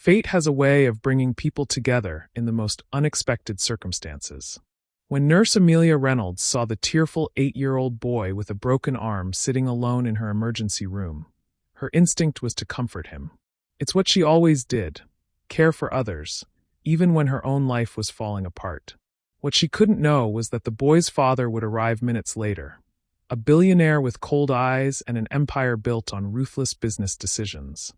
Fate has a way of bringing people together in the most unexpected circumstances. When Nurse Amelia Reynolds saw the tearful 8-year-old boy with a broken arm sitting alone in her emergency room, her instinct was to comfort him. It's what she always did, care for others, even when her own life was falling apart. What she couldn't know was that the boy's father would arrive minutes later, a billionaire with cold eyes and an empire built on ruthless business decisions.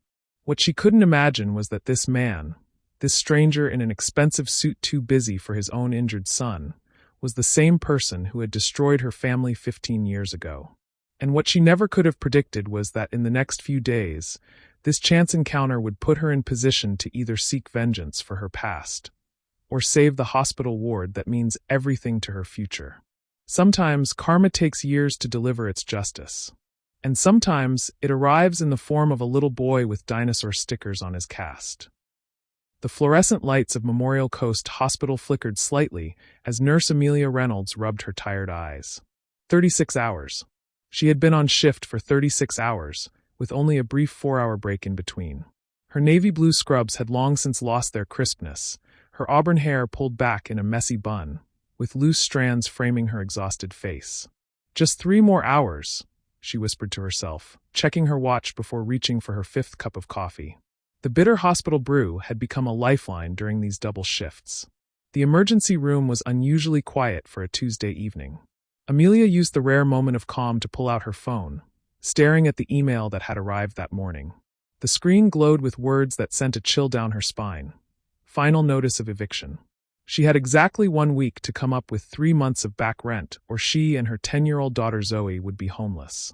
What she couldn't imagine was that this man, this stranger in an expensive suit too busy for his own injured son, was the same person who had destroyed her family 15 years ago. And what she never could have predicted was that in the next few days, this chance encounter would put her in position to either seek vengeance for her past, or save the hospital ward that means everything to her future. Sometimes karma takes years to deliver its justice. And sometimes it arrives in the form of a little boy with dinosaur stickers on his cast. The fluorescent lights of Memorial Coast Hospital flickered slightly as Nurse Amelia Reynolds rubbed her tired eyes. 36 hours. She had been on shift for 36 hours, with only a brief 4-hour break in between. Her navy blue scrubs had long since lost their crispness, her auburn hair pulled back in a messy bun, with loose strands framing her exhausted face. Just 3 more hours, she whispered to herself, checking her watch before reaching for her 5th cup of coffee. The bitter hospital brew had become a lifeline during these double shifts. The emergency room was unusually quiet for a Tuesday evening. Amelia used the rare moment of calm to pull out her phone, staring at the email that had arrived that morning. The screen glowed with words that sent a chill down her spine. Final notice of eviction. She had exactly 1 week to come up with 3 months of back rent, or she and her 10-year-old daughter Zoe would be homeless.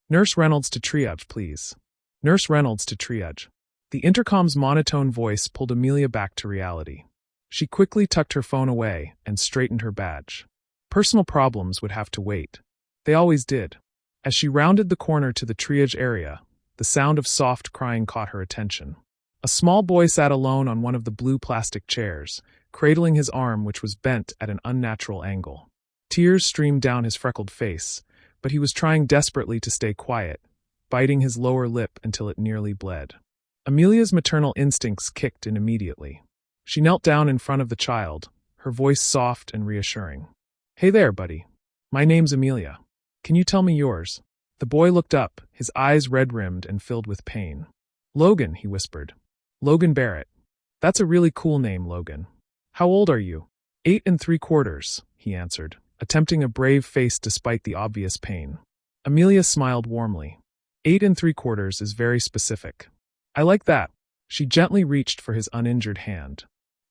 Nurse Reynolds to triage, please. Nurse Reynolds to triage. The intercom's monotone voice pulled Amelia back to reality. She quickly tucked her phone away and straightened her badge. Personal problems would have to wait. They always did. As she rounded the corner to the triage area, the sound of soft crying caught her attention. A small boy sat alone on one of the blue plastic chairs, cradling his arm which was bent at an unnatural angle. Tears streamed down his freckled face, but he was trying desperately to stay quiet, biting his lower lip until it nearly bled. Amelia's maternal instincts kicked in immediately. She knelt down in front of the child, her voice soft and reassuring. "Hey there, buddy. My name's Amelia. Can you tell me yours?" The boy looked up, his eyes red-rimmed and filled with pain. "Logan," he whispered. "Logan Barrett. That's a really cool name, Logan. How old are you?" 8 3/4, he answered, attempting a brave face despite the obvious pain. Amelia smiled warmly. 8 3/4 is very specific. I like that. She gently reached for his uninjured hand.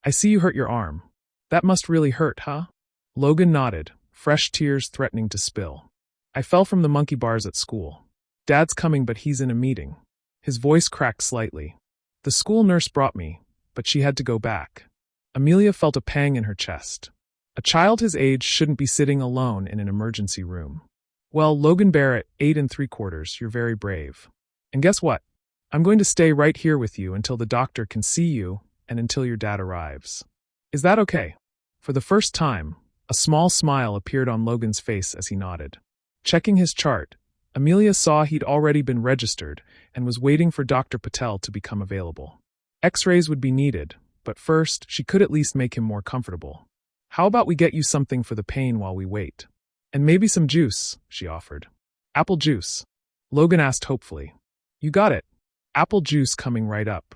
"I see you hurt your arm. That must really hurt, huh?" Logan nodded, fresh tears threatening to spill. "I fell from the monkey bars at school. Dad's coming but he's in a meeting." His voice cracked slightly. "The school nurse brought me, but she had to go back." Amelia felt a pang in her chest. A child his age shouldn't be sitting alone in an emergency room. "Well, Logan Barrett, 8 3/4, you're very brave. And guess what? I'm going to stay right here with you until the doctor can see you and until your dad arrives. Is that okay?" For the first time, a small smile appeared on Logan's face as he nodded. Checking his chart, Amelia saw he'd already been registered and was waiting for Dr. Patel to become available. X-rays would be needed, but first, she could at least make him more comfortable. "How about we get you something for the pain while we wait? And maybe some juice," she offered. "Apple juice?" Logan asked hopefully. "You got it. Apple juice coming right up."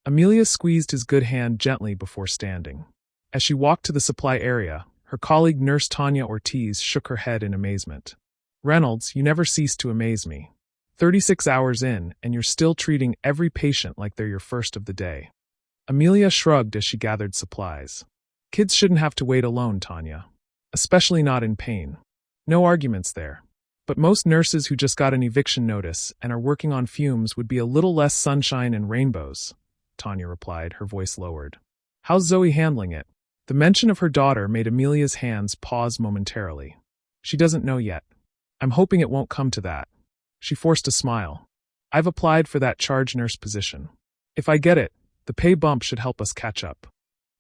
Amelia squeezed his good hand gently before standing. As she walked to the supply area, her colleague Nurse Tanya Ortiz shook her head in amazement. "Reynolds, you never cease to amaze me. 36 hours in, and you're still treating every patient like they're your first of the day." Amelia shrugged as she gathered supplies. "Kids shouldn't have to wait alone, Tanya. Especially not in pain. No arguments there. But most nurses who just got an eviction notice and are working on fumes would be a little less sunshine and rainbows," Tanya replied, her voice lowered. "How's Zoe handling it?" The mention of her daughter made Amelia's hands pause momentarily. "She doesn't know yet. I'm hoping it won't come to that." She forced a smile. "I've applied for that charge nurse position. If I get it, the pay bump should help us catch up."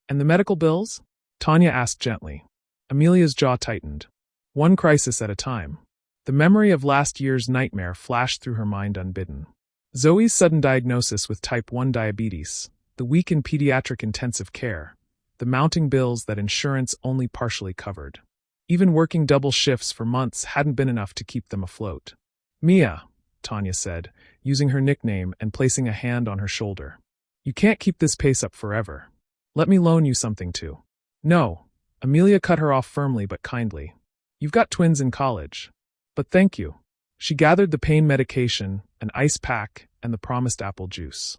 "And the medical bills?" Tanya asked gently. Amelia's jaw tightened. One crisis at a time. The memory of last year's nightmare flashed through her mind unbidden. Zoe's sudden diagnosis with type 1 diabetes, the week in pediatric intensive care, the mounting bills that insurance only partially covered. Even working double shifts for months hadn't been enough to keep them afloat. "Mia," Tanya said, using her nickname and placing a hand on her shoulder. "You can't keep this pace up forever. Let me loan you something too." "No," Amelia cut her off firmly but kindly. "You've got twins in college. But thank you." She gathered the pain medication, an ice pack, and the promised apple juice.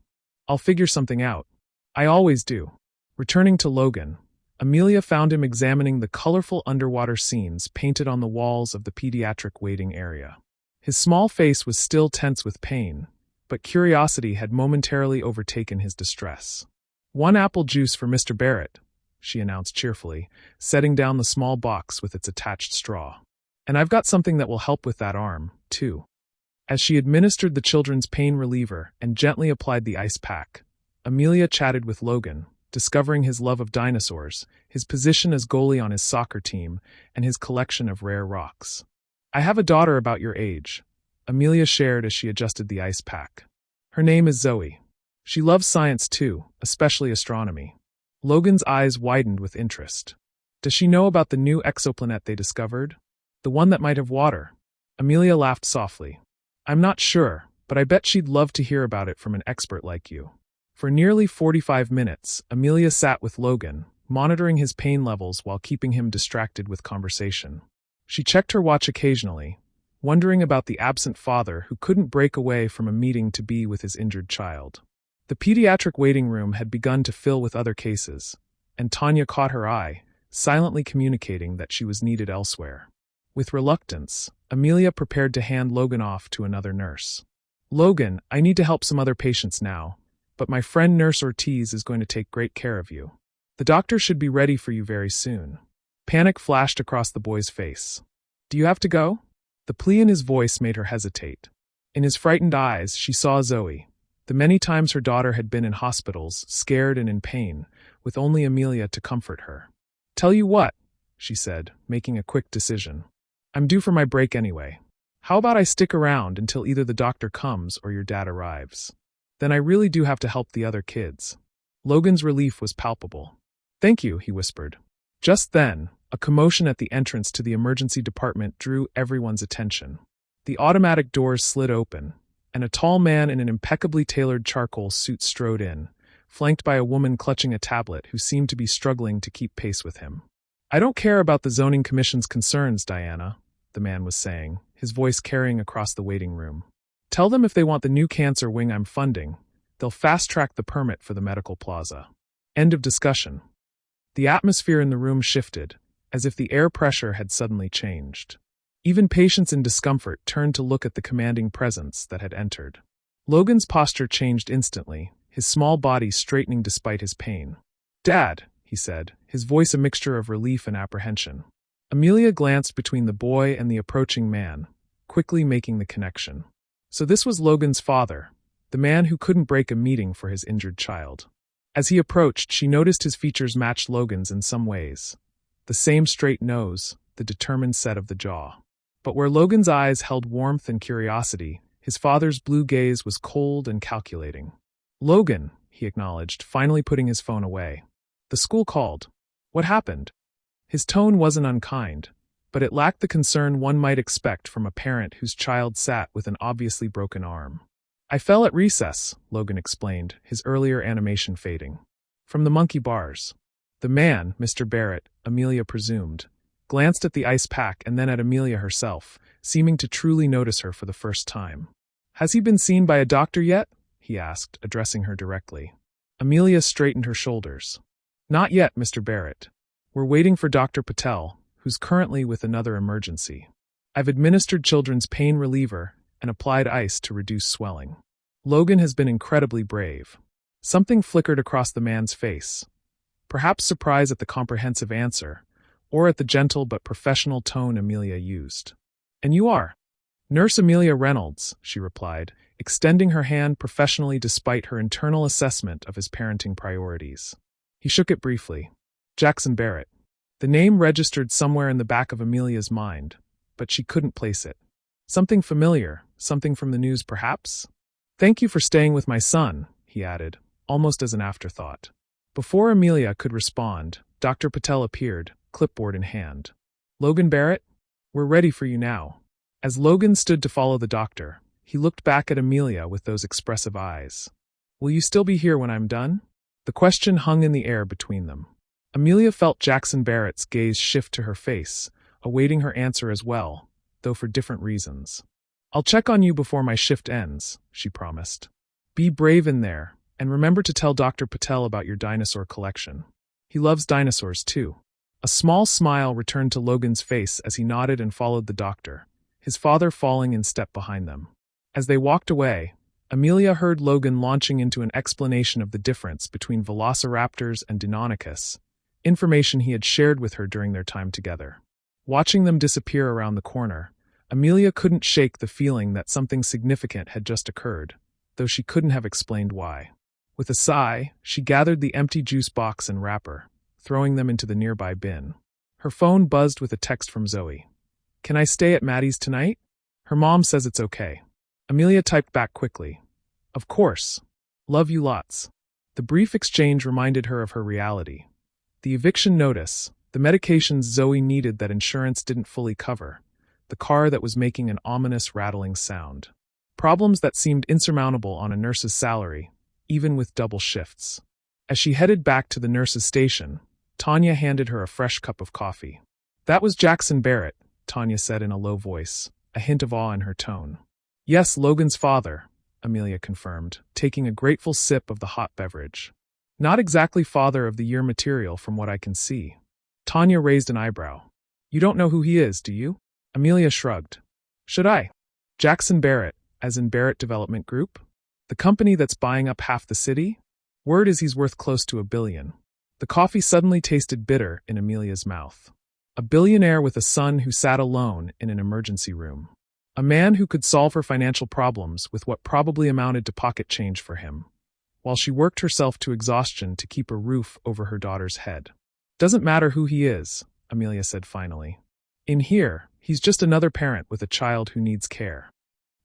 "I'll figure something out. I always do." Returning to Logan, Amelia found him examining the colorful underwater scenes painted on the walls of the pediatric waiting area. His small face was still tense with pain, but curiosity had momentarily overtaken his distress. "One apple juice for Mr. Barrett," she announced cheerfully, setting down the small box with its attached straw. "And I've got something that will help with that arm, too." As she administered the children's pain reliever and gently applied the ice pack, Amelia chatted with Logan, discovering his love of dinosaurs, his position as goalie on his soccer team, and his collection of rare rocks. "I have a daughter about your age," Amelia shared as she adjusted the ice pack. "Her name is Zoe. She loves science too, especially astronomy." Logan's eyes widened with interest. "Does she know about the new exoplanet they discovered? The one that might have water?" Amelia laughed softly. "I'm not sure, but I bet she'd love to hear about it from an expert like you." For nearly 45 minutes, Amelia sat with Logan, monitoring his pain levels while keeping him distracted with conversation. She checked her watch occasionally, wondering about the absent father who couldn't break away from a meeting to be with his injured child. The pediatric waiting room had begun to fill with other cases, and Tanya caught her eye, silently communicating that she was needed elsewhere. With reluctance, Amelia prepared to hand Logan off to another nurse. "Logan, I need to help some other patients now, but my friend Nurse Ortiz is going to take great care of you. The doctor should be ready for you very soon." Panic flashed across the boy's face. "Do you have to go?" The plea in his voice made her hesitate. In his frightened eyes, she saw Zoe, the many times her daughter had been in hospitals, scared and in pain, with only Amelia to comfort her. "Tell you what," she said, making a quick decision. "I'm due for my break anyway. How about I stick around until either the doctor comes or your dad arrives? Then I really do have to help the other kids." Logan's relief was palpable. "Thank you," he whispered. Just then, a commotion at the entrance to the emergency department drew everyone's attention. The automatic doors slid open, and a tall man in an impeccably tailored charcoal suit strode in, flanked by a woman clutching a tablet who seemed to be struggling to keep pace with him. "I don't care about the zoning commission's concerns, Diana," the man was saying, his voice carrying across the waiting room. "Tell them if they want the new cancer wing I'm funding, they'll fast-track the permit for the medical plaza." End of discussion. The atmosphere in the room shifted, as if the air pressure had suddenly changed. Even patients in discomfort turned to look at the commanding presence that had entered. Logan's posture changed instantly, his small body straightening despite his pain. "Dad," he said, his voice a mixture of relief and apprehension. Amelia glanced between the boy and the approaching man, quickly making the connection. So this was Logan's father, the man who couldn't break a meeting for his injured child. As he approached, she noticed his features matched Logan's in some ways. The same straight nose, the determined set of the jaw. But where Logan's eyes held warmth and curiosity, his father's blue gaze was cold and calculating. "Logan," he acknowledged, finally putting his phone away. "The school called. What happened?" His tone wasn't unkind, but it lacked the concern one might expect from a parent whose child sat with an obviously broken arm. "I fell at recess," Logan explained, his earlier animation fading. "From the monkey bars." The man, Mr. Barrett, Amelia presumed, glanced at the ice pack and then at Amelia herself, seeming to truly notice her for the first time. "Has he been seen by a doctor yet?" he asked, addressing her directly. Amelia straightened her shoulders. "Not yet, Mr. Barrett. We're waiting for Dr. Patel, who's currently with another emergency. I've administered children's pain reliever and applied ice to reduce swelling." Logan has been incredibly brave. Something flickered across the man's face. Perhaps surprise at the comprehensive answer, or at the gentle but professional tone Amelia used. "And you are?" "Nurse Amelia Reynolds," she replied, extending her hand professionally despite her internal assessment of his parenting priorities. He shook it briefly. "Jackson Barrett." The name registered somewhere in the back of Amelia's mind, but she couldn't place it. Something familiar, something from the news perhaps? "Thank you for staying with my son," he added, almost as an afterthought. Before Amelia could respond, Dr. Patel appeared, clipboard in hand. "Logan Barrett? We're ready for you now." As Logan stood to follow the doctor, he looked back at Amelia with those expressive eyes. "Will you still be here when I'm done?" The question hung in the air between them. Amelia felt Jackson Barrett's gaze shift to her face, awaiting her answer as well, though for different reasons. "I'll check on you before my shift ends," she promised. "Be brave in there, and remember to tell Dr. Patel about your dinosaur collection. He loves dinosaurs too." A small smile returned to Logan's face as he nodded and followed the doctor, his father falling in step behind them. As they walked away, Amelia heard Logan launching into an explanation of the difference between velociraptors and Deinonychus, information he had shared with her during their time together. Watching them disappear around the corner, Amelia couldn't shake the feeling that something significant had just occurred, though she couldn't have explained why. With a sigh, she gathered the empty juice box and wrapper, throwing them into the nearby bin. Her phone buzzed with a text from Zoe. "Can I stay at Maddie's tonight? Her mom says it's okay." Amelia typed back quickly. "Of course. Love you lots." The brief exchange reminded her of her reality. The eviction notice, the medications Zoe needed that insurance didn't fully cover, the car that was making an ominous rattling sound. Problems that seemed insurmountable on a nurse's salary, even with double shifts. As she headed back to the nurse's station, Tanya handed her a fresh cup of coffee. "That was Jackson Barrett," Tanya said in a low voice, a hint of awe in her tone. "Yes, Logan's father," Amelia confirmed, taking a grateful sip of the hot beverage. "Not exactly father of the year material from what I can see." Tanya raised an eyebrow. "You don't know who he is, do you?" Amelia shrugged. "Should I? Jackson Barrett, as in Barrett Development Group? The company that's buying up half the city? Word is he's worth close to $1 billion. The coffee suddenly tasted bitter in Amelia's mouth. A billionaire with a son who sat alone in an emergency room. A man who could solve her financial problems with what probably amounted to pocket change for him, while she worked herself to exhaustion to keep a roof over her daughter's head. "Doesn't matter who he is," Amelia said finally. "In here, he's just another parent with a child who needs care."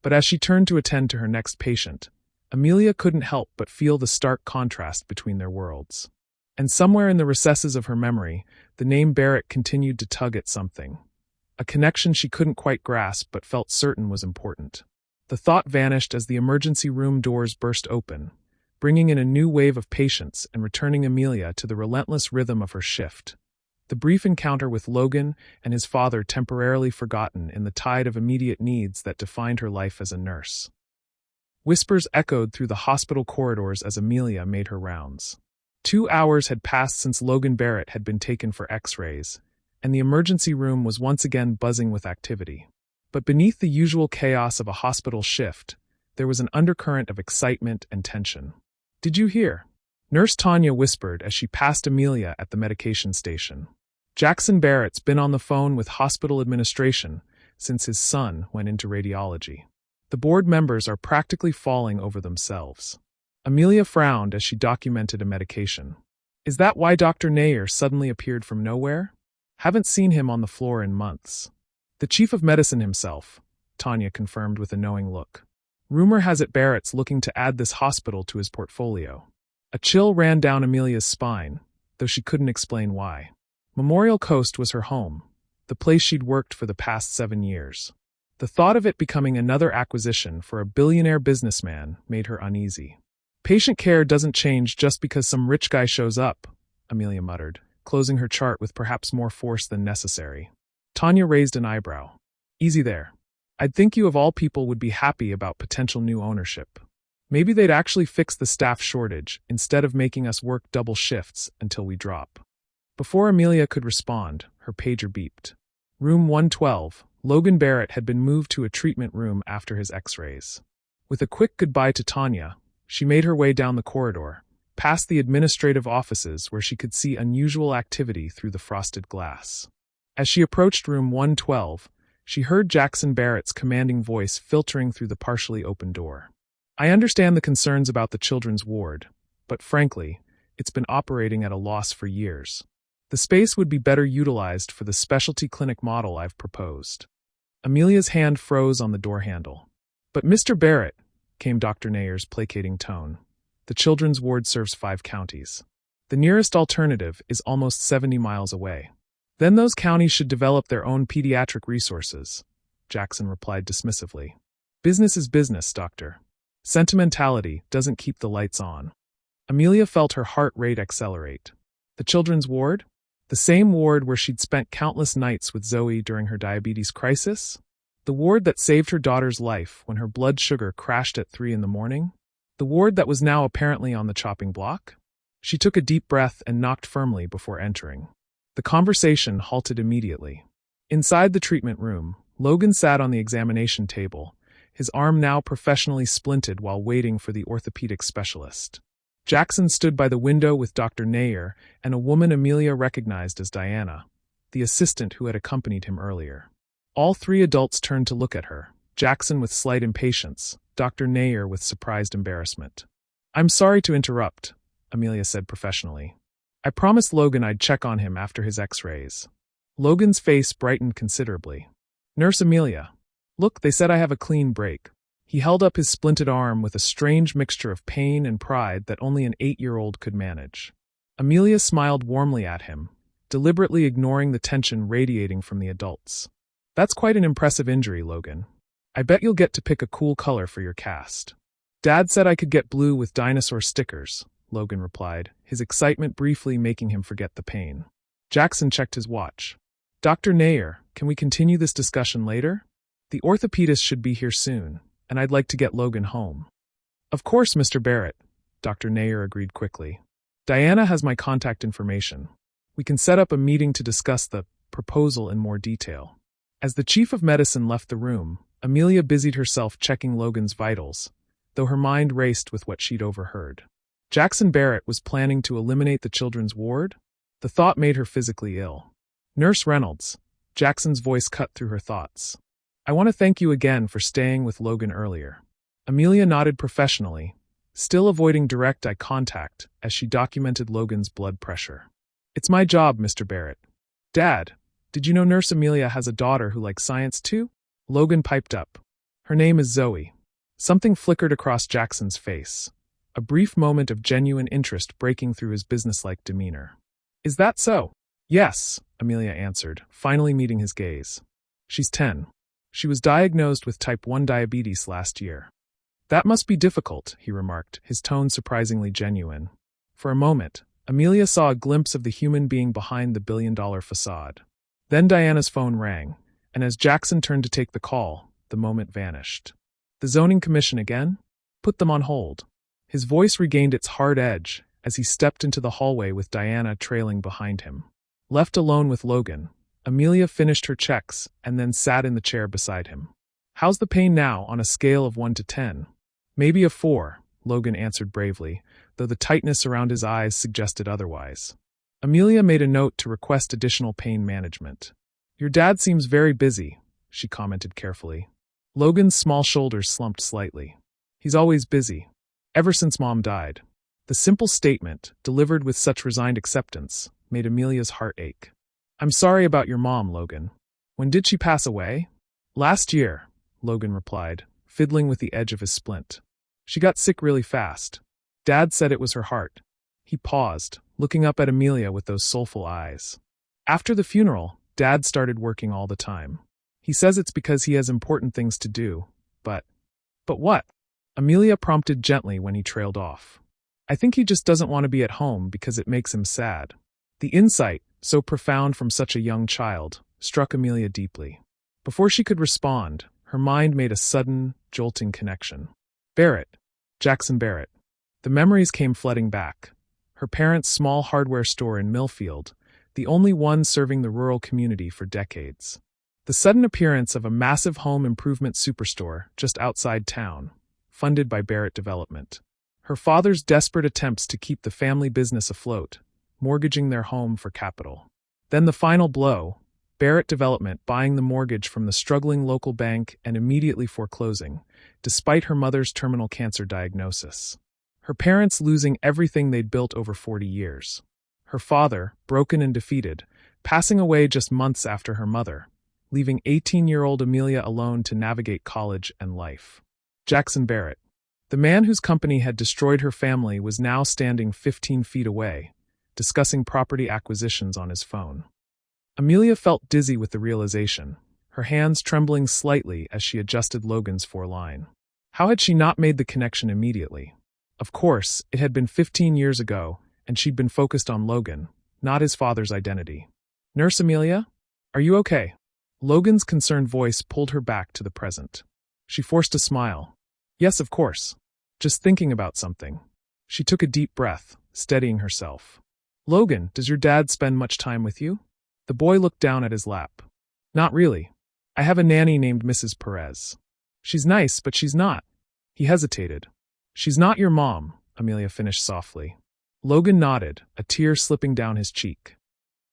But as she turned to attend to her next patient, Amelia couldn't help but feel the stark contrast between their worlds. And somewhere in the recesses of her memory, the name Barrett continued to tug at something. A connection she couldn't quite grasp but felt certain was important. The thought vanished as the emergency room doors burst open, bringing in a new wave of patients and returning Amelia to the relentless rhythm of her shift. The brief encounter with Logan and his father temporarily forgotten in the tide of immediate needs that defined her life as a nurse. Whispers echoed through the hospital corridors as Amelia made her rounds. 2 hours had passed since Logan Barrett had been taken for X-rays, and the emergency room was once again buzzing with activity. But beneath the usual chaos of a hospital shift, there was an undercurrent of excitement and tension. "Did you hear?" Nurse Tanya whispered as she passed Amelia at the medication station. "Jackson Barrett's been on the phone with hospital administration since his son went into radiology. The board members are practically falling over themselves." Amelia frowned as she documented a medication. "Is that why Dr. Nair suddenly appeared from nowhere? Haven't seen him on the floor in months." "The chief of medicine himself," Tanya confirmed with a knowing look. "Rumor has it Barrett's looking to add this hospital to his portfolio." A chill ran down Amelia's spine, though she couldn't explain why. Memorial Coast was her home, the place she'd worked for the past 7 years. The thought of it becoming another acquisition for a billionaire businessman made her uneasy. "Patient care doesn't change just because some rich guy shows up," Amelia muttered, closing her chart with perhaps more force than necessary. Tanya raised an eyebrow. "Easy there. I'd think you of all people would be happy about potential new ownership. Maybe they'd actually fix the staff shortage instead of making us work double shifts until we drop." Before Amelia could respond, her pager beeped. Room 112, Logan Barrett had been moved to a treatment room after his X-rays. With a quick goodbye to Tanya, she made her way down the corridor, past the administrative offices where she could see unusual activity through the frosted glass. As she approached room 112, she heard Jackson Barrett's commanding voice filtering through the partially open door. "I understand the concerns about the children's ward, but frankly, it's been operating at a loss for years. The space would be better utilized for the specialty clinic model I've proposed." Amelia's hand froze on the door handle. "But Mr. Barrett," came Dr. Nair's placating tone, The children's ward serves 5 counties. The nearest alternative is almost 70 miles away. Then those counties should develop their own pediatric resources, Jackson replied dismissively. Business is business, doctor. Sentimentality doesn't keep the lights on. Amelia felt her heart rate accelerate. The children's ward? The same ward where she'd spent countless nights with Zoe during her diabetes crisis? The ward that saved her daughter's life when her blood sugar crashed at 3 in the morning? The ward that was now apparently on the chopping block? She took a deep breath and knocked firmly before entering. The conversation halted immediately. Inside the treatment room, Logan sat on the examination table, his arm now professionally splinted while waiting for the orthopedic specialist. Jackson stood by the window with Dr. Nair and a woman Amelia recognized as Diana, the assistant who had accompanied him earlier. All 3 adults turned to look at her, Jackson with slight impatience, Dr. Nair with surprised embarrassment. "I'm sorry to interrupt," Amelia said professionally. "I promised Logan I'd check on him after his x-rays." Logan's face brightened considerably. "Nurse Amelia. Look, they said I have a clean break." He held up his splinted arm with a strange mixture of pain and pride that only an 8-year-old could manage. Amelia smiled warmly at him, deliberately ignoring the tension radiating from the adults. "That's quite an impressive injury, Logan. I bet you'll get to pick a cool color for your cast." "Dad said I could get blue with dinosaur stickers," Logan replied, his excitement briefly making him forget the pain. Jackson checked his watch. "Dr. Nair, can we continue this discussion later? The orthopedist should be here soon, and I'd like to get Logan home." "Of course, Mr. Barrett," Dr. Nair agreed quickly. "Diana has my contact information. We can set up a meeting to discuss the proposal in more detail." As the chief of medicine left the room, Amelia busied herself checking Logan's vitals, though her mind raced with what she'd overheard. Jackson Barrett was planning to eliminate the children's ward? The thought made her physically ill. "Nurse Reynolds," Jackson's voice cut through her thoughts. "I want to thank you again for staying with Logan earlier." Amelia nodded professionally, still avoiding direct eye contact as she documented Logan's blood pressure. "It's my job, Mr. Barrett." "Dad, did you know Nurse Amelia has a daughter who likes science too?" Logan piped up. "Her name is Zoe." Something flickered across Jackson's face, a brief moment of genuine interest breaking through his businesslike demeanor. "Is that so?" "Yes," Amelia answered, finally meeting his gaze. "She's 10. She was diagnosed with type 1 diabetes last year." "That must be difficult," he remarked, his tone surprisingly genuine. For a moment, Amelia saw a glimpse of the human being behind the billion-dollar facade. Then Diana's phone rang, and as Jackson turned to take the call, the moment vanished. "The zoning commission again? Put them on hold." His voice regained its hard edge as he stepped into the hallway with Diana trailing behind him. Left alone with Logan, Amelia finished her checks and then sat in the chair beside him. "How's the pain now on a scale of 1 to 10? "Maybe a 4, Logan answered bravely, though the tightness around his eyes suggested otherwise. Amelia made a note to request additional pain management. "Your dad seems very busy," she commented carefully. Logan's small shoulders slumped slightly. "He's always busy. Ever since Mom died." The simple statement, delivered with such resigned acceptance, made Amelia's heart ache. "I'm sorry about your mom, Logan. When did she pass away?" "Last year," Logan replied, fiddling with the edge of his splint. "She got sick really fast. Dad said it was her heart." He paused, looking up at Amelia with those soulful eyes. "After the funeral, Dad started working all the time. He says it's because he has important things to do, but what?" Amelia prompted gently when he trailed off. "I think he just doesn't want to be at home because it makes him sad." The insight, so profound from such a young child, struck Amelia deeply. Before she could respond, her mind made a sudden, jolting connection. Barrett. Jackson Barrett. The memories came flooding back. Her parents' small hardware store in Millfield, the only one serving the rural community for decades. The sudden appearance of a massive home improvement superstore just outside town, funded by Barrett Development. Her father's desperate attempts to keep the family business afloat, mortgaging their home for capital. Then the final blow, Barrett Development buying the mortgage from the struggling local bank and immediately foreclosing, despite her mother's terminal cancer diagnosis. Her parents losing everything they'd built over 40 years. Her father, broken and defeated, passing away just months after her mother, leaving 18-year-old Amelia alone to navigate college and life. Jackson Barrett. The man whose company had destroyed her family was now standing 15 feet away, discussing property acquisitions on his phone. Amelia felt dizzy with the realization, her hands trembling slightly as she adjusted Logan's foreline. How had she not made the connection immediately? Of course, it had been 15 years ago, and she'd been focused on Logan, not his father's identity. Nurse Amelia? Are you okay? Logan's concerned voice pulled her back to the present. She forced a smile. Yes, of course. Just thinking about something. She took a deep breath, steadying herself. Logan, does your dad spend much time with you? The boy looked down at his lap. Not really. I have a nanny named Mrs. Perez. She's nice, but she's not. He hesitated. She's not your mom, Amelia finished softly. Logan nodded, a tear slipping down his cheek.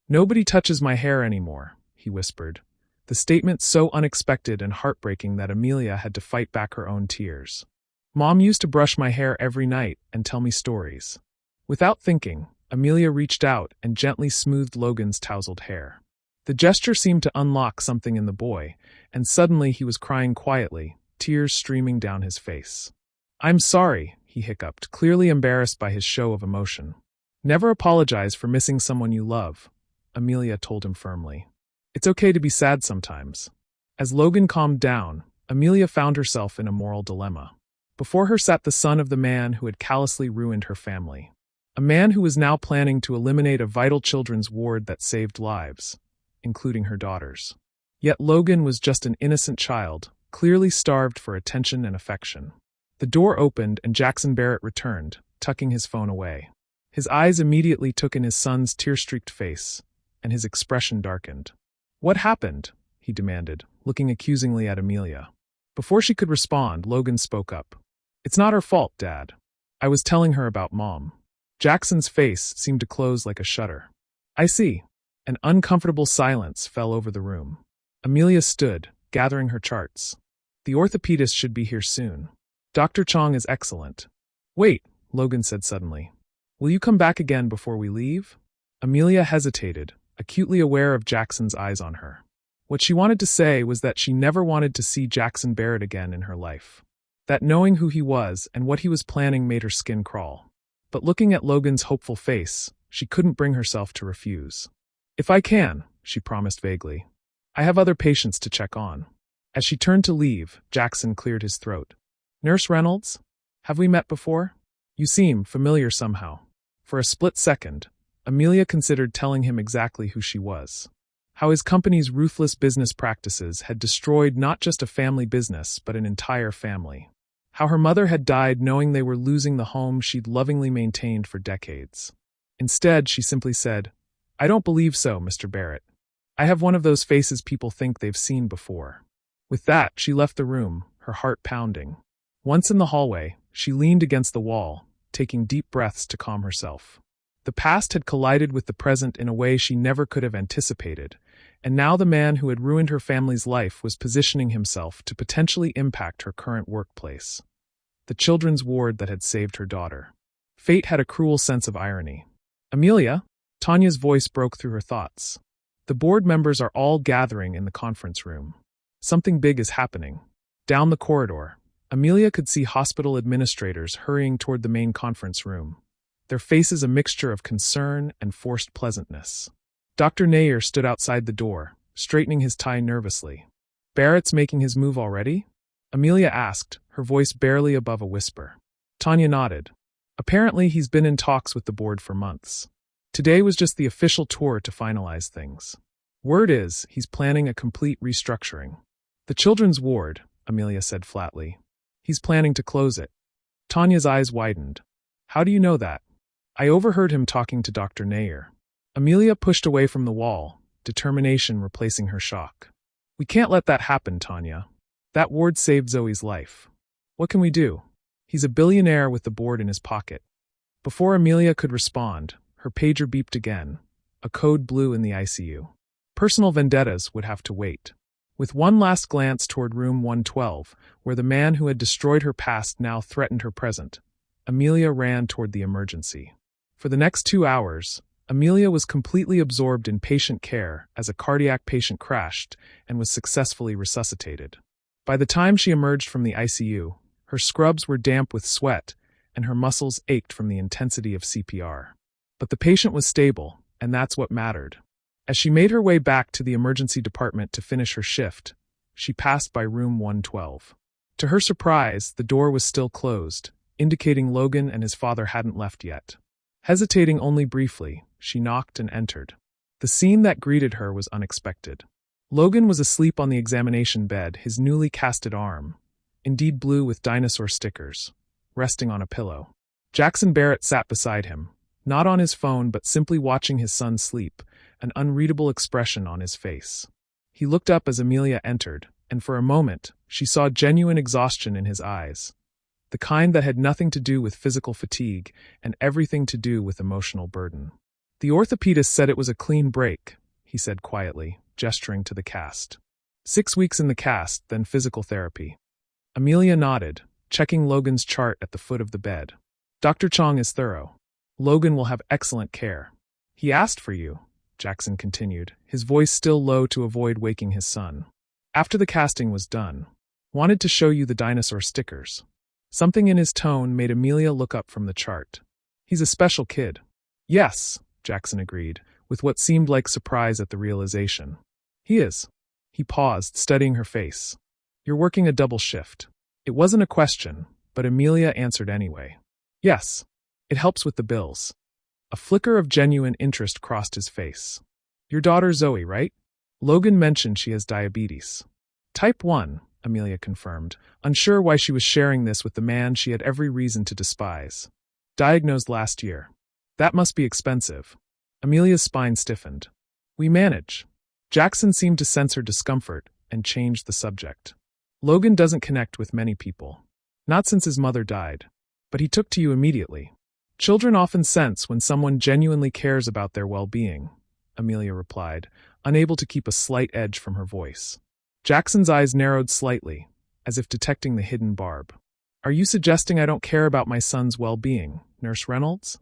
Nobody touches my hair anymore, he whispered, the statement so unexpected and heartbreaking that Amelia had to fight back her own tears. Mom used to brush my hair every night and tell me stories. Without thinking, Amelia reached out and gently smoothed Logan's tousled hair. The gesture seemed to unlock something in the boy, and suddenly he was crying quietly, tears streaming down his face. I'm sorry, he hiccuped, clearly embarrassed by his show of emotion. Never apologize for missing someone you love, Amelia told him firmly. It's okay to be sad sometimes. As Logan calmed down, Amelia found herself in a moral dilemma. Before her sat the son of the man who had callously ruined her family. A man who was now planning to eliminate a vital children's ward that saved lives, including her daughter's. Yet Logan was just an innocent child, clearly starved for attention and affection. The door opened and Jackson Barrett returned, tucking his phone away. His eyes immediately took in his son's tear-streaked face, and his expression darkened. What happened? He demanded, looking accusingly at Amelia. Before she could respond, Logan spoke up. It's not her fault, Dad. I was telling her about Mom. Jackson's face seemed to close like a shutter. I see. An uncomfortable silence fell over the room. Amelia stood, gathering her charts. The orthopedist should be here soon. Dr. Chong is excellent. Wait, Logan said suddenly. Will you come back again before we leave? Amelia hesitated, acutely aware of Jackson's eyes on her. What she wanted to say was that she never wanted to see Jackson Barrett again in her life. That knowing who he was and what he was planning made her skin crawl. But looking at Logan's hopeful face, she couldn't bring herself to refuse. If I can, she promised vaguely. I have other patients to check on. As she turned to leave, Jackson cleared his throat. Nurse Reynolds? Have we met before? You seem familiar somehow. For a split second, Amelia considered telling him exactly who she was. How his company's ruthless business practices had destroyed not just a family business, but an entire family. How her mother had died knowing they were losing the home she'd lovingly maintained for decades. Instead, she simply said, I don't believe so, Mr. Barrett. I have one of those faces people think they've seen before. With that, she left the room, her heart pounding. Once in the hallway, she leaned against the wall, taking deep breaths to calm herself. The past had collided with the present in a way she never could have anticipated, and now the man who had ruined her family's life was positioning himself to potentially impact her current workplace. The children's ward that had saved her daughter. Fate had a cruel sense of irony. Amelia? Tanya's voice broke through her thoughts. The board members are all gathering in the conference room. Something big is happening. Down the corridor, Amelia could see hospital administrators hurrying toward the main conference room, their faces a mixture of concern and forced pleasantness. Dr. Nair stood outside the door, straightening his tie nervously. Barrett's making his move already? Amelia asked, her voice barely above a whisper. Tanya nodded. Apparently he's been in talks with the board for months. Today was just the official tour to finalize things. Word is, he's planning a complete restructuring. The children's ward, Amelia said flatly. He's planning to close it. Tanya's eyes widened. How do you know that? I overheard him talking to Dr. Nair. Amelia pushed away from the wall, determination replacing her shock. We can't let that happen, Tanya. That ward saved Zoe's life. What can we do? He's a billionaire with the board in his pocket. Before Amelia could respond, her pager beeped again. A code blew in the ICU. Personal vendettas would have to wait. With one last glance toward room 112, where the man who had destroyed her past now threatened her present, Amelia ran toward the emergency. For the next 2 hours, Amelia was completely absorbed in patient care as a cardiac patient crashed and was successfully resuscitated. By the time she emerged from the ICU, Her scrubs were damp with sweat, and her muscles ached from the intensity of CPR. But the patient was stable, and that's what mattered. As she made her way back to the emergency department to finish her shift, she passed by room 112. To her surprise, the door was still closed, indicating Logan and his father hadn't left yet. Hesitating only briefly, she knocked and entered. The scene that greeted her was unexpected. Logan was asleep on the examination bed, his newly casted arm, indeed blue with dinosaur stickers, resting on a pillow. Jackson Barrett sat beside him, not on his phone but simply watching his son sleep, an unreadable expression on his face. He looked up as Amelia entered, and for a moment, she saw genuine exhaustion in his eyes, the kind that had nothing to do with physical fatigue and everything to do with emotional burden. The orthopedist said it was a clean break, he said quietly, gesturing to the cast. 6 weeks in the cast, then physical therapy. Amelia nodded, checking Logan's chart at the foot of the bed. Dr. Chong is thorough. Logan will have excellent care. He asked for you, Jackson continued, his voice still low to avoid waking his son. After the casting was done. Wanted to show you the dinosaur stickers. Something in his tone made Amelia look up from the chart. He's a special kid. Yes, Jackson agreed, with what seemed like surprise at the realization. He is. He paused, studying her face. You're working a double shift. It wasn't a question, but Amelia answered anyway. Yes. It helps with the bills. A flicker of genuine interest crossed his face. Your daughter Zoe, right? Logan mentioned she has diabetes. Type 1, Amelia confirmed, unsure why she was sharing this with the man she had every reason to despise. Diagnosed last year. That must be expensive. Amelia's spine stiffened. We manage. Jackson seemed to sense her discomfort and changed the subject. Logan doesn't connect with many people. Not since his mother died. But he took to you immediately. Children often sense when someone genuinely cares about their well-being, Amelia replied, unable to keep a slight edge from her voice. Jackson's eyes narrowed slightly, as if detecting the hidden barb. Are you suggesting I don't care about my son's well-being, Nurse Reynolds?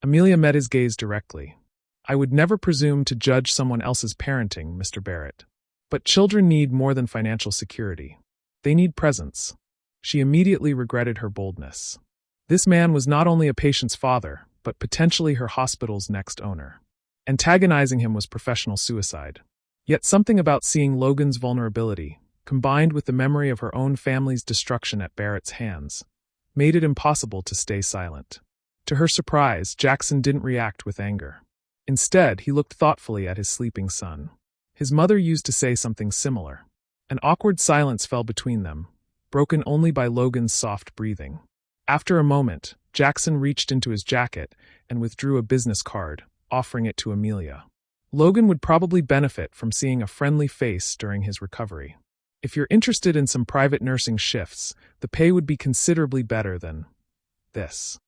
Amelia met his gaze directly. I would never presume to judge someone else's parenting, Mr. Barrett. But children need more than financial security. They need presence. She immediately regretted her boldness. This man was not only a patient's father, but potentially her hospital's next owner. Antagonizing him was professional suicide. Yet something about seeing Logan's vulnerability, combined with the memory of her own family's destruction at Barrett's hands, made it impossible to stay silent. To her surprise, Jackson didn't react with anger. Instead, he looked thoughtfully at his sleeping son. His mother used to say something similar. An awkward silence fell between them, broken only by Logan's soft breathing. After a moment, Jackson reached into his jacket and withdrew a business card, offering it to Amelia. Logan would probably benefit from seeing a friendly face during his recovery. If you're interested in some private nursing shifts, the pay would be considerably better than this.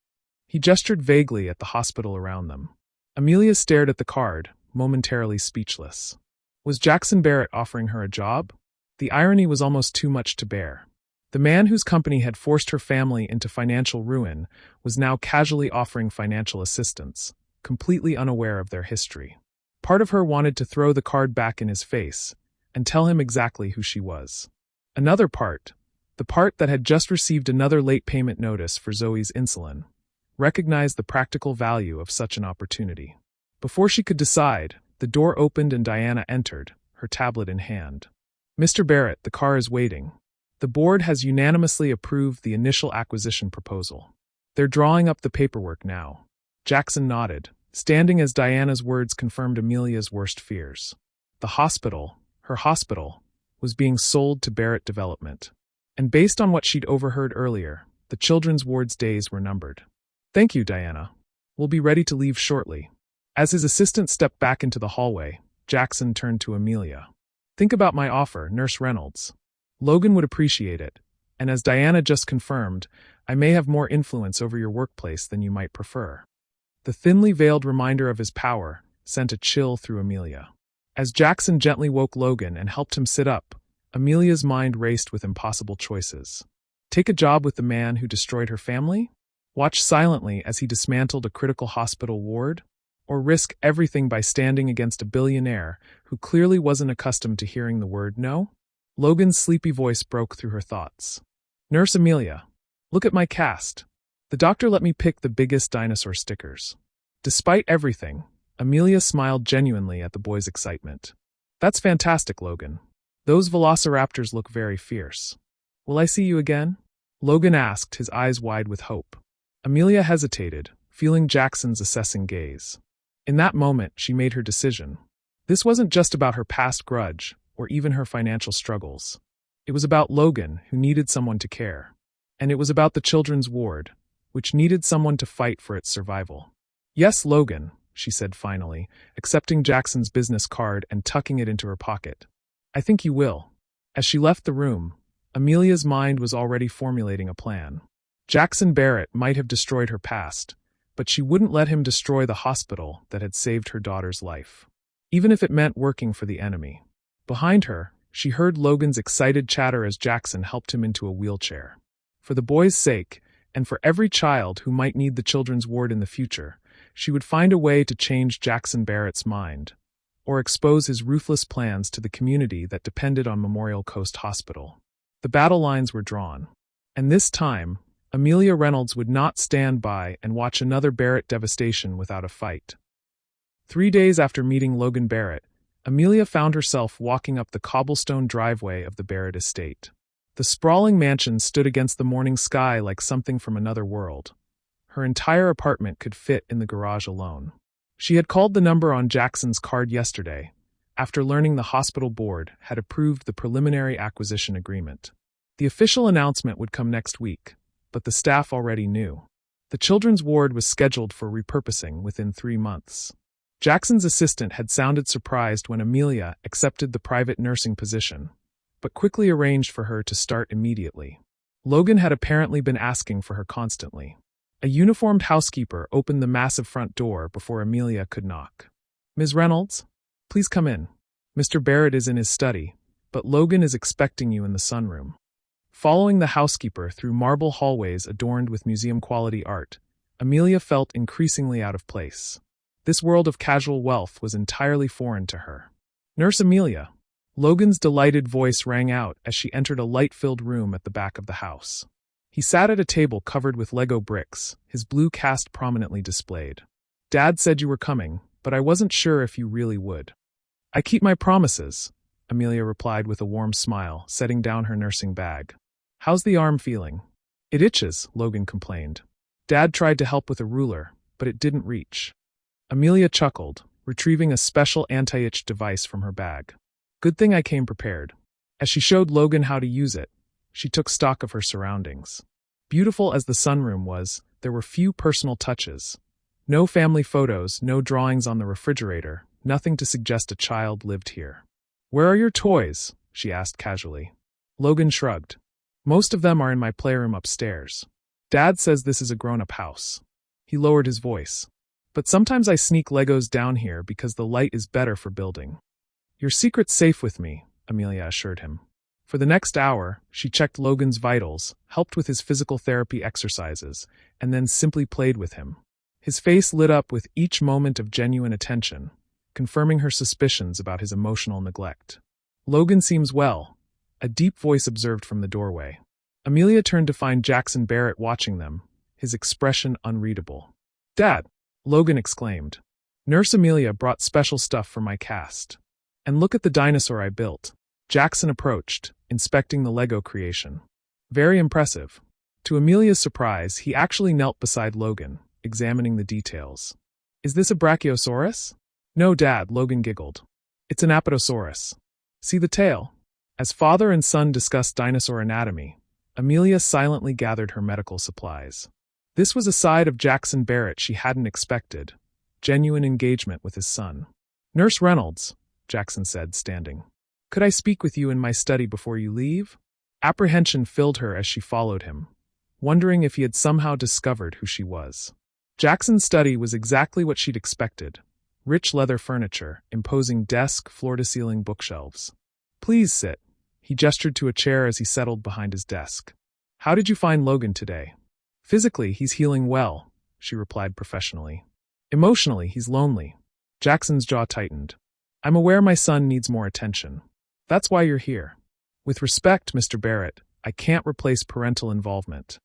He gestured vaguely at the hospital around them. Amelia stared at the card, momentarily speechless. Was Jackson Barrett offering her a job? The irony was almost too much to bear. The man whose company had forced her family into financial ruin was now casually offering financial assistance, completely unaware of their history. Part of her wanted to throw the card back in his face and tell him exactly who she was. Another part, the part that had just received another late payment notice for Zoe's insulin, recognized the practical value of such an opportunity. Before she could decide, the door opened and Diana entered, her tablet in hand. Mr. Barrett, the car is waiting. The board has unanimously approved the initial acquisition proposal. They're drawing up the paperwork now. Jackson nodded, standing as Diana's words confirmed Amelia's worst fears. The hospital, her hospital, was being sold to Barrett Development. And based on what she'd overheard earlier, the children's ward's days were numbered. Thank you, Diana. We'll be ready to leave shortly. As his assistant stepped back into the hallway, Jackson turned to Amelia. Think about my offer, Nurse Reynolds. Logan would appreciate it, and as Diana just confirmed, I may have more influence over your workplace than you might prefer. The thinly veiled reminder of his power sent a chill through Amelia. As Jackson gently woke Logan and helped him sit up, Amelia's mind raced with impossible choices. Take a job with the man who destroyed her family? Watch silently as he dismantled a critical hospital ward? Or risk everything by standing against a billionaire who clearly wasn't accustomed to hearing the word no? Logan's sleepy voice broke through her thoughts. Nurse Amelia, look at my cast. The doctor let me pick the biggest dinosaur stickers. Despite everything, Amelia smiled genuinely at the boy's excitement. That's fantastic, Logan. Those velociraptors look very fierce. Will I see you again? Logan asked, his eyes wide with hope. Amelia hesitated, feeling Jackson's assessing gaze. In that moment, she made her decision. This wasn't just about her past grudge, or even her financial struggles. It was about Logan, who needed someone to care. And it was about the children's ward, which needed someone to fight for its survival. Yes, Logan, she said finally, accepting Jackson's business card and tucking it into her pocket. I think you will. As she left the room, Amelia's mind was already formulating a plan. Jackson Barrett might have destroyed her past, but she wouldn't let him destroy the hospital that had saved her daughter's life, even if it meant working for the enemy. Behind her, she heard Logan's excited chatter as Jackson helped him into a wheelchair. For the boy's sake, and for every child who might need the children's ward in the future, she would find a way to change Jackson Barrett's mind, or expose his ruthless plans to the community that depended on Memorial Coast Hospital. The battle lines were drawn, and this time, Amelia Reynolds would not stand by and watch another Barrett devastation without a fight. 3 days after meeting Logan Barrett, Amelia found herself walking up the cobblestone driveway of the Barrett estate. The sprawling mansion stood against the morning sky like something from another world. Her entire apartment could fit in the garage alone. She had called the number on Jackson's card yesterday, after learning the hospital board had approved the preliminary acquisition agreement. The official announcement would come next week, but the staff already knew. The children's ward was scheduled for repurposing within 3 months. Jackson's assistant had sounded surprised when Amelia accepted the private nursing position, but quickly arranged for her to start immediately. Logan had apparently been asking for her constantly. A uniformed housekeeper opened the massive front door before Amelia could knock. Ms. Reynolds, please come in. Mr. Barrett is in his study, but Logan is expecting you in the sunroom. Following the housekeeper through marble hallways adorned with museum-quality art, Amelia felt increasingly out of place. This world of casual wealth was entirely foreign to her. Nurse Amelia. Logan's delighted voice rang out as she entered a light-filled room at the back of the house. He sat at a table covered with Lego bricks, his blue cast prominently displayed. Dad said you were coming, but I wasn't sure if you really would. I keep my promises, Amelia replied with a warm smile, setting down her nursing bag. How's the arm feeling? It itches, Logan complained. Dad tried to help with a ruler, but it didn't reach. Amelia chuckled, retrieving a special anti-itch device from her bag. Good thing I came prepared. As she showed Logan how to use it, she took stock of her surroundings. Beautiful as the sunroom was, there were few personal touches. No family photos, no drawings on the refrigerator, nothing to suggest a child lived here. Where are your toys? She asked casually. Logan shrugged. Most of them are in my playroom upstairs. Dad says this is a grown-up house. He lowered his voice. But sometimes I sneak Legos down here because the light is better for building. Your secret's safe with me, Amelia assured him. For the next hour, she checked Logan's vitals, helped with his physical therapy exercises, and then simply played with him. His face lit up with each moment of genuine attention, confirming her suspicions about his emotional neglect. Logan seems well, a deep voice observed from the doorway. Amelia turned to find Jackson Barrett watching them, his expression unreadable. Dad! Logan exclaimed. Nurse Amelia brought special stuff for my cast. And look at the dinosaur I built. Jackson approached, inspecting the Lego creation. Very impressive. To Amelia's surprise, he actually knelt beside Logan, examining the details. Is this a Brachiosaurus? No, Dad, Logan giggled. It's an Apatosaurus. See the tail? As father and son discussed dinosaur anatomy, Amelia silently gathered her medical supplies. This was a side of Jackson Barrett she hadn't expected, genuine engagement with his son. Nurse Reynolds, Jackson said, standing. Could I speak with you in my study before you leave? Apprehension filled her as she followed him, wondering if he had somehow discovered who she was. Jackson's study was exactly what she'd expected. Rich leather furniture, imposing desk, floor-to-ceiling bookshelves. Please sit. He gestured to a chair as he settled behind his desk. How did you find Logan today? Physically, he's healing well, she replied professionally. Emotionally, he's lonely. Jackson's jaw tightened. I'm aware my son needs more attention. That's why you're here. With respect, Mr. Barrett, I can't replace parental involvement.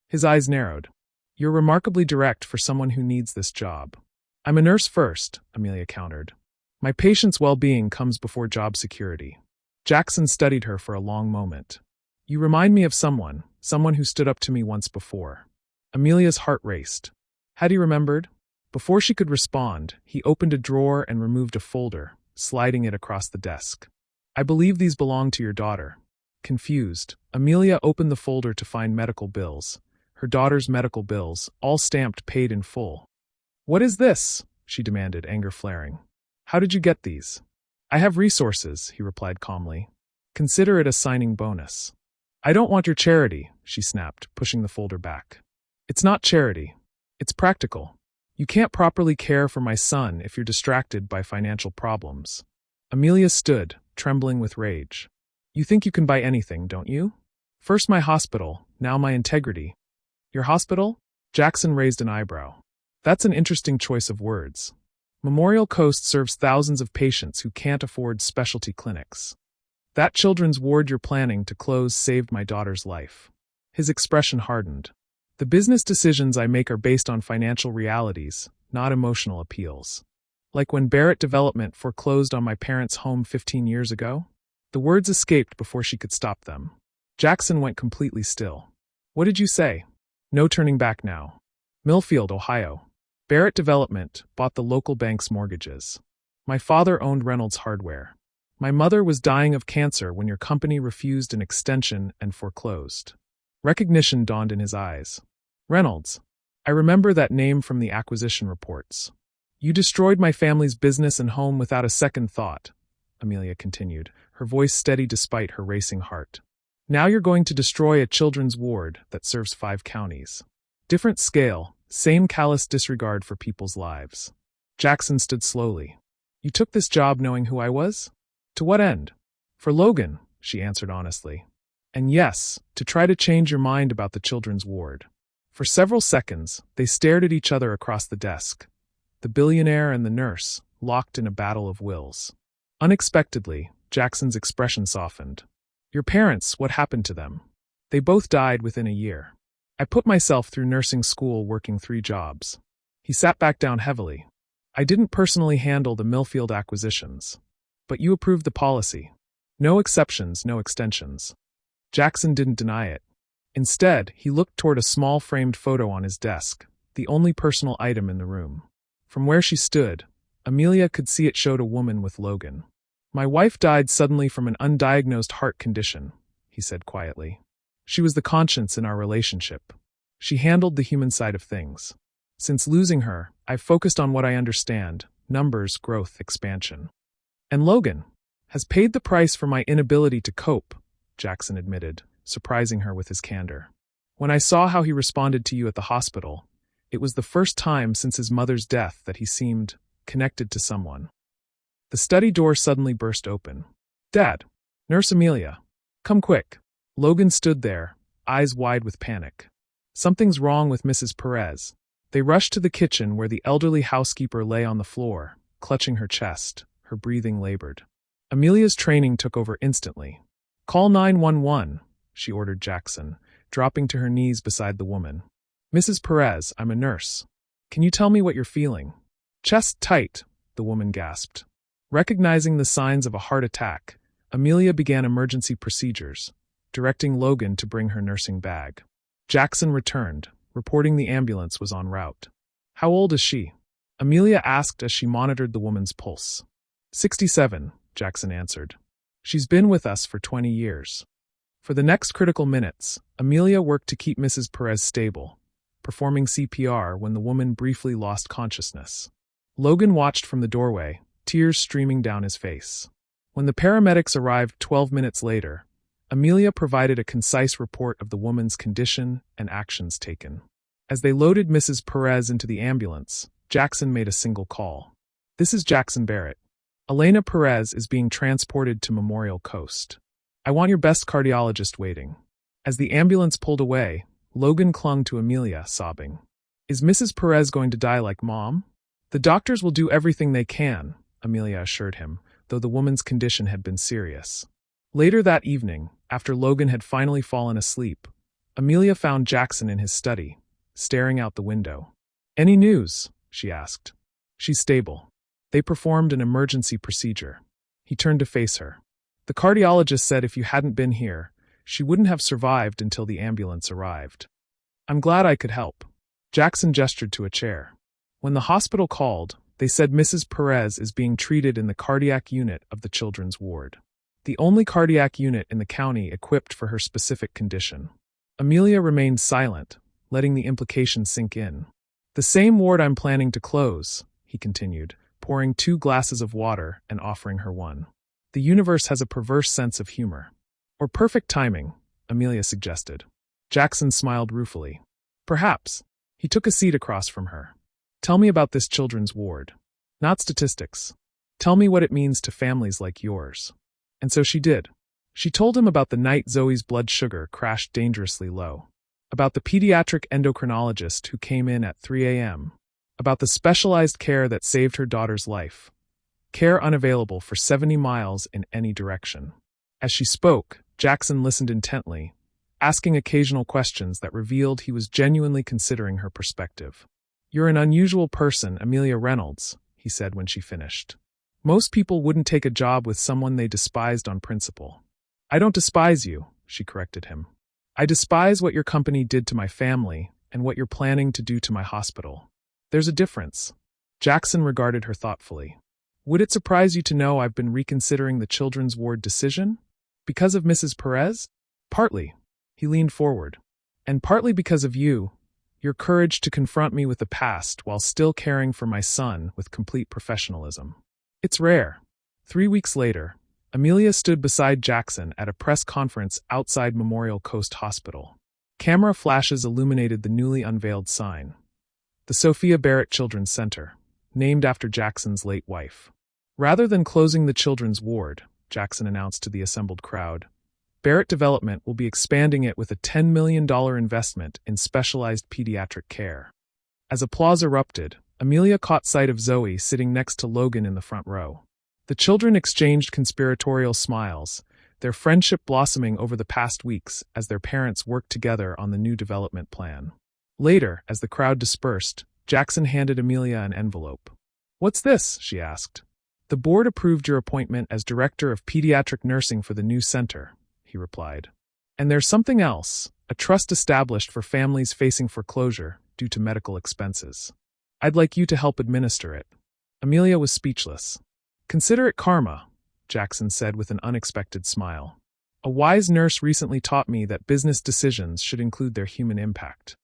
His eyes narrowed. You're remarkably direct for someone who needs this job. I'm a nurse first, Amelia countered. My patient's well-being comes before job security. Jackson studied her for a long moment. You remind me of someone who stood up to me once before. Amelia's heart raced. Had he remembered? Before she could respond, he opened a drawer and removed a folder, sliding it across the desk. I believe these belong to your daughter. Confused, Amelia opened the folder to find medical bills. Her daughter's medical bills, all stamped paid in full. What is this? She demanded, anger flaring. How did you get these? I have resources, he replied calmly. Consider it a signing bonus. I don't want your charity, she snapped, pushing the folder back. It's not charity. It's practical. You can't properly care for my son if you're distracted by financial problems. Amelia stood, trembling with rage. You think you can buy anything, don't you? First my hospital, now my integrity. Your hospital? Jackson raised an eyebrow. That's an interesting choice of words. Memorial Coast serves thousands of patients who can't afford specialty clinics. That children's ward you're planning to close saved my daughter's life. His expression hardened. The business decisions I make are based on financial realities, not emotional appeals. Like when Barrett Development foreclosed on my parents' home 15 years ago? The words escaped before she could stop them. Jackson went completely still. What did you say? No turning back now. Millfield, Ohio. Barrett Development bought the local bank's mortgages. My father owned Reynolds Hardware. My mother was dying of cancer when your company refused an extension and foreclosed. Recognition dawned in his eyes. Reynolds. I remember that name from the acquisition reports. You destroyed my family's business and home without a second thought, Amelia continued, her voice steady despite her racing heart. Now you're going to destroy a children's ward that serves 5 counties. Different scale, same callous disregard for people's lives. Jackson stood slowly. You took this job knowing who I was? To what end? For Logan, she answered honestly. And yes, to try to change your mind about the children's ward. For several seconds, they stared at each other across the desk. The billionaire and the nurse, locked in a battle of wills. Unexpectedly, Jackson's expression softened. Your parents, what happened to them? They both died within a year. I put myself through nursing school working 3 jobs. He sat back down heavily. I didn't personally handle the Millfield acquisitions. But you approved the policy. No exceptions, no extensions. Jackson didn't deny it. Instead, he looked toward a small framed photo on his desk, the only personal item in the room. From where she stood, Amelia could see it showed a woman with Logan. My wife died suddenly from an undiagnosed heart condition, he said quietly. She was the conscience in our relationship. She handled the human side of things. Since losing her, I've focused on what I understand: numbers, growth, expansion. And Logan has paid the price for my inability to cope, Jackson admitted, surprising her with his candor. When I saw how he responded to you at the hospital, it was the first time since his mother's death that he seemed connected to someone. The study door suddenly burst open. Dad! Nurse Amelia! Come quick! Logan stood there, eyes wide with panic. Something's wrong with Mrs. Perez. They rushed to the kitchen where the elderly housekeeper lay on the floor, clutching her chest, her breathing labored. Amelia's training took over instantly. Call 911, she ordered Jackson, dropping to her knees beside the woman. Mrs. Perez, I'm a nurse. Can you tell me what you're feeling? Chest tight, the woman gasped. Recognizing the signs of a heart attack, Amelia began emergency procedures, directing Logan to bring her nursing bag. Jackson returned, reporting the ambulance was en route. How old is she? Amelia asked as she monitored the woman's pulse. 67, Jackson answered. She's been with us for 20 years. For the next critical minutes, Amelia worked to keep Mrs. Perez stable, performing CPR when the woman briefly lost consciousness. Logan watched from the doorway, tears streaming down his face. When the paramedics arrived 12 minutes later, Amelia provided a concise report of the woman's condition and actions taken. As they loaded Mrs. Perez into the ambulance, Jackson made a single call. This is Jackson Barrett. Elena Perez is being transported to Memorial Coast. I want your best cardiologist waiting. As the ambulance pulled away, Logan clung to Amelia, sobbing. Is Mrs. Perez going to die like Mom? The doctors will do everything they can, Amelia assured him, though the woman's condition had been serious. Later that evening, After Logan had finally fallen asleep, Amelia found Jackson in his study, staring out the window. "Any news?" she asked. "She's stable. They performed an emergency procedure." He turned to face her. "The cardiologist said if you hadn't been here, she wouldn't have survived until the ambulance arrived." "I'm glad I could help." Jackson gestured to a chair. "When the hospital called, they said Mrs. Perez is being treated in the cardiac unit of the children's ward. The only cardiac unit in the county equipped for her specific condition." Amelia remained silent, letting the implication sink in. "The same ward I'm planning to close," he continued, pouring 2 glasses of water and offering her one. "The universe has a perverse sense of humor." "Or perfect timing," Amelia suggested. Jackson smiled ruefully. "Perhaps." He took a seat across from her. "Tell me about this children's ward. Not statistics. Tell me what it means to families like yours." And so she did. She told him about the night Zoe's blood sugar crashed dangerously low, about the pediatric endocrinologist who came in at 3 a.m., about the specialized care that saved her daughter's life, care unavailable for 70 miles in any direction. As she spoke, Jackson listened intently, asking occasional questions that revealed he was genuinely considering her perspective. "You're an unusual person, Amelia Reynolds," he said when she finished. "Most people wouldn't take a job with someone they despised on principle." "I don't despise you," she corrected him. "I despise what your company did to my family and what you're planning to do to my hospital. There's a difference." Jackson regarded her thoughtfully. "Would it surprise you to know I've been reconsidering the children's ward decision? Because of Mrs. Perez? Partly." He leaned forward. "And partly because of you, your courage to confront me with the past while still caring for my son with complete professionalism. It's rare." 3 weeks later, Amelia stood beside Jackson at a press conference outside Memorial Coast Hospital. Camera flashes illuminated the newly unveiled sign. The Sophia Barrett Children's Center, named after Jackson's late wife. Rather than closing the children's ward, Jackson announced to the assembled crowd, Barrett Development will be expanding it with a $10 million investment in specialized pediatric care. As applause erupted, Amelia caught sight of Zoe sitting next to Logan in the front row. The children exchanged conspiratorial smiles, their friendship blossoming over the past weeks as their parents worked together on the new development plan. Later, as the crowd dispersed, Jackson handed Amelia an envelope. "What's this?" she asked. "The board approved your appointment as director of pediatric nursing for the new center," he replied. "And there's something else, a trust established for families facing foreclosure due to medical expenses. I'd like you to help administer it." Amelia was speechless. "Consider it karma," Jackson said with an unexpected smile. "A wise nurse recently taught me that business decisions should include their human impact."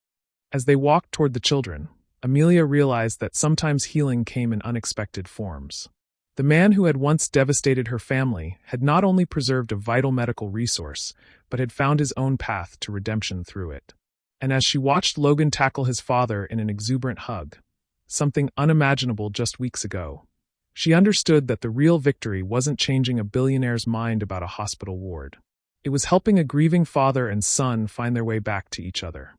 As they walked toward the children, Amelia realized that sometimes healing came in unexpected forms. The man who had once devastated her family had not only preserved a vital medical resource, but had found his own path to redemption through it. And as she watched Logan tackle his father in an exuberant hug, something unimaginable just weeks ago, she understood that the real victory wasn't changing a billionaire's mind about a hospital ward. It was helping a grieving father and son find their way back to each other.